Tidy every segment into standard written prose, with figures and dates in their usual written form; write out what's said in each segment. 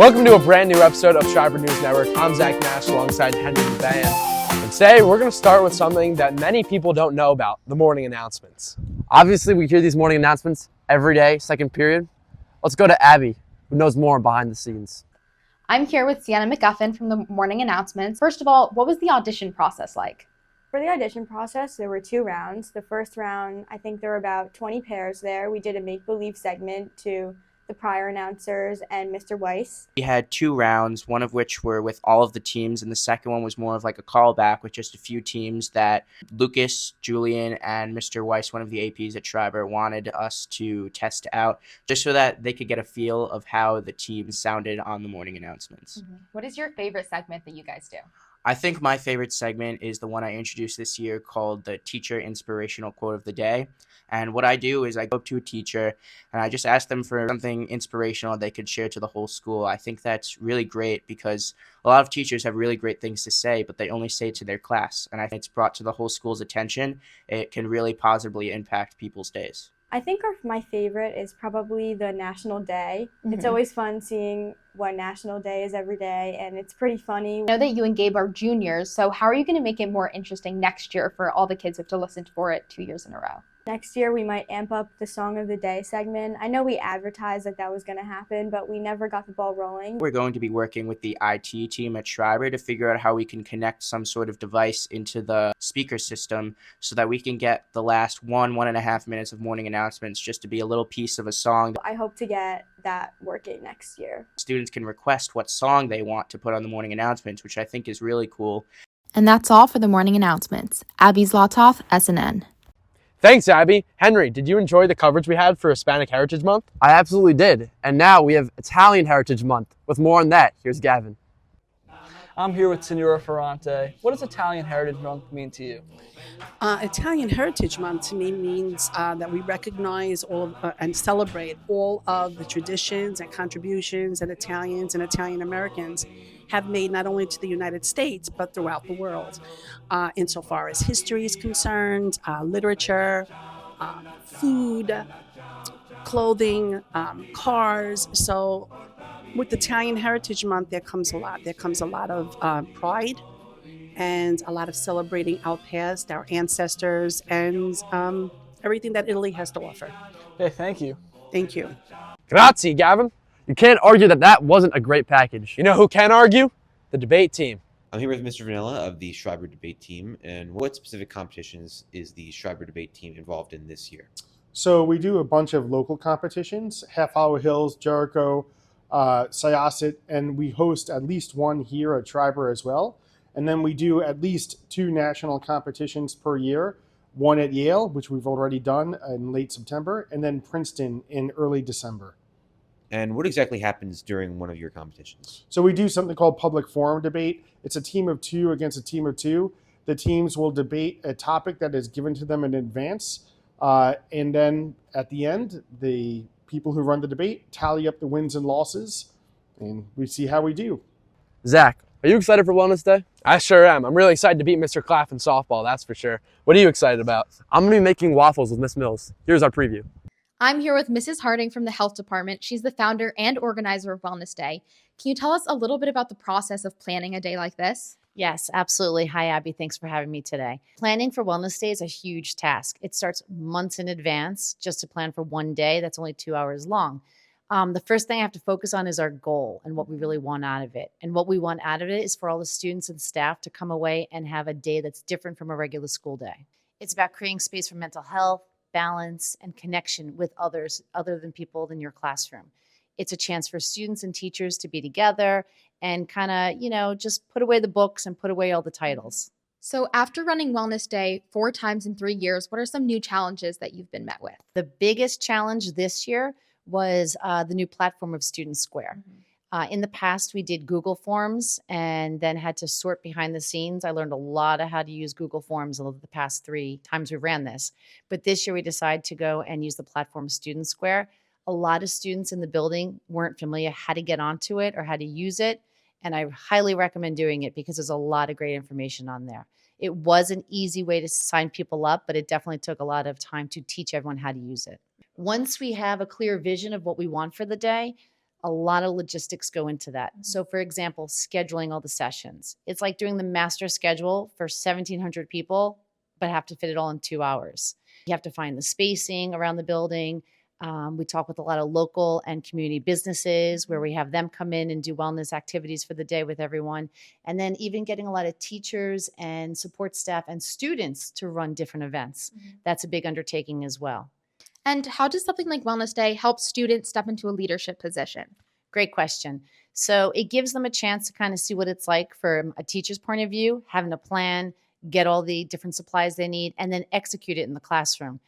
Welcome to a brand new episode of Schreiber News Network. I'm Zach Nash alongside Henry Van. And today we're going to start with something that many people don't know about, the morning announcements. Obviously, we hear these morning announcements every day, second period. Let's go to Abby, who knows more behind the scenes. I'm here with Sienna McGuffin from the morning announcements. First of all, what was the audition process like? For the audition process, there were 2 rounds. The first round, I think there were about 20 pairs there. We did a make-believe segment to the prior announcers and Mr. Weiss. We had 2 rounds, one of which were with all of the teams, and the second one was more of like a callback with just a few teams that Lucas, Julian, and Mr. Weiss, one of the APs at Schreiber, wanted us to test out, just so that they could get a feel of how the teams sounded on the morning announcements. What is your favorite segment that you guys do? I think my favorite segment is the one I introduced this year called the Teacher Inspirational Quote of the Day. And what I do is I go up to a teacher and I just ask them for something inspirational they could share to the whole school. I think that's really great because a lot of teachers have really great things to say, but they only say it to their class. And I think it's brought to the whole school's attention. It can really positively impact people's days. I think my favorite is probably the National Day. It's always fun seeing what National Day is every day, and it's pretty funny. I know that you and Gabe are juniors, so how are you going to make it more interesting next year for all the kids who have to listen for it 2 years in a row? Next year, we might amp up the Song of the Day segment. I know we advertised that was going to happen, but we never got the ball rolling. We're going to be working with the IT team at Schreiber to figure out how we can connect some sort of device into the speaker system so that we can get the last 1.5 minutes of morning announcements just to be a little piece of a song. I hope to get that working next year. Students can request what song they want to put on the morning announcements, which I think is really cool. And that's all for the morning announcements. Abby Zlotov, SNN. Thanks, Abby. Henry, did you enjoy the coverage we had for Hispanic Heritage Month? I absolutely did. And now we have Italian Heritage Month. With more on that, here's Gavin. I'm here with Signora Ferrante. What does Italian Heritage Month mean to you? Italian Heritage Month to me means that we recognize and celebrate all of the traditions and contributions that Italians and Italian Americans have made not only to the United States but throughout the world, insofar as history is concerned, literature, food, clothing, cars. So with Italian Heritage Month, there comes a lot. There comes a lot of pride and a lot of celebrating our past, our ancestors, and everything that Italy has to offer. Hey, thank you. Thank you. Grazie, Gavin. You can't argue that wasn't a great package. You know who can argue? The debate team. I'm here with Mr. Vanilla of the Schreiber Debate Team. And what specific competitions is the Schreiber Debate Team involved in this year? So we do a bunch of local competitions, Half Hollow Hills, Jericho, Syosset, and we host at least one here at Schreiber as well. And then we do at least 2 national competitions per year, one at Yale, which we've already done in late September, and then Princeton in early December. And what exactly happens during one of your competitions? So we do something called public forum debate. It's a team of 2 against a team of 2. The teams will debate a topic that is given to them in advance. And then at the end, the people who run the debate tally up the wins and losses, and we see how we do. Zach, are you excited for Wellness Day? I sure am. I'm really excited to beat Mr. Claff in softball, that's for sure. What are you excited about? I'm going to be making waffles with Miss Mills. Here's our preview. I'm here with Mrs. Harding from the Health Department. She's the founder and organizer of Wellness Day. Can you tell us a little bit about the process of planning a day like this? Yes, absolutely. Hi, Abby. Thanks for having me today. Planning for Wellness Day is a huge task. It starts months in advance just to plan for one day that's only 2 hours long. The first thing I have to focus on is our goal and what we really want out of it. And what we want out of it is for all the students and staff to come away and have a day that's different from a regular school day. It's about creating space for mental health, balance, and connection with others other than people in your classroom. It's a chance for students and teachers to be together and kind of, just put away the books and put away all the titles. So after running Wellness Day 4 times in 3 years, what are some new challenges that you've been met with? The biggest challenge this year was the new platform of Student Square. In the past, we did Google Forms and then had to sort behind the scenes. I learned a lot of how to use Google Forms over the past 3 times we ran this. But this year, we decided to go and use the platform Student Square. A lot of students in the building weren't familiar how to get onto it or how to use it. And I highly recommend doing it because there's a lot of great information on there. It was an easy way to sign people up, but it definitely took a lot of time to teach everyone how to use it. Once we have a clear vision of what we want for the day, A lot of logistics go into that. So for example, scheduling all the sessions. It's like doing the master schedule for 1,700 people, but have to fit it all in 2 hours. You have to find the spacing around the building. We talk with a lot of local and community businesses where we have them come in and do wellness activities for the day with everyone. And then even getting a lot of teachers and support staff and students to run different events. That's a big undertaking as well. And how does something like Wellness Day help students step into a leadership position? Great question. So it gives them a chance to kind of see what it's like from a teacher's point of view, having a plan, get all the different supplies they need, and then execute it in the classroom.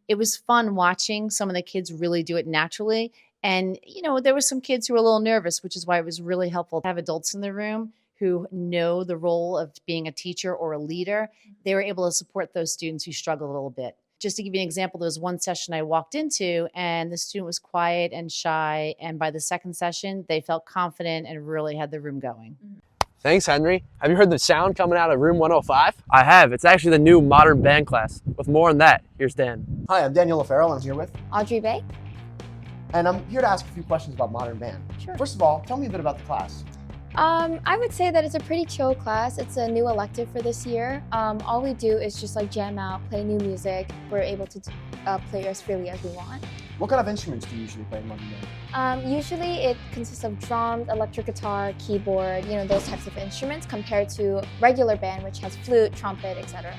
It was fun watching some of the kids really do it naturally. And, you know, there were some kids who were a little nervous, which is why it was really helpful to have adults in the room who know the role of being a teacher or a leader. They were able to support those students who struggle a little bit. Just to give you an example, there was one session I walked into and the student was quiet and shy. And by the second session, they felt confident and really had the room going. Thanks, Henry. Have you heard the sound coming out of room 105? I have. It's actually the new modern band class. With more on that, here's Dan. Hi, I'm Daniel LaFarrell. I'm here with Audrey Bay. And I'm here to ask a few questions about modern band. Sure. First of all, tell me a bit about the class. I would say that it's a pretty chill class. It's a new elective for this year. All we do is just like jam out, play new music. We're able to play as freely as we want. What kind of instruments do you usually play in modern band? Usually it consists of drums, electric guitar, keyboard, those types of instruments compared to regular band, which has flute, trumpet, etc.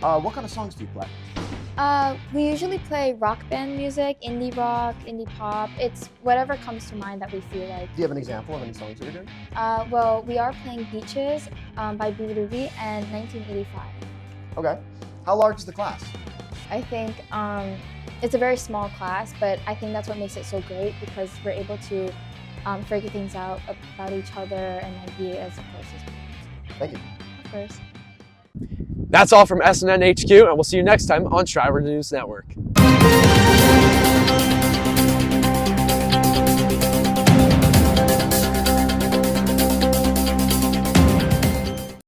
What kind of songs do you play? We usually play rock band music, indie rock, indie pop. It's whatever comes to mind that we feel like. Do you have an example of any songs that you're doing? Well, we are playing Beaches by Blue Ruby and 1985. Okay. How large is the class? I think it's a very small class, but I think that's what makes it so great because we're able to figure things out about each other and like be as close as possible. Thank you. Of course. That's all from SNN HQ, and we'll see you next time on Schreiber News Network.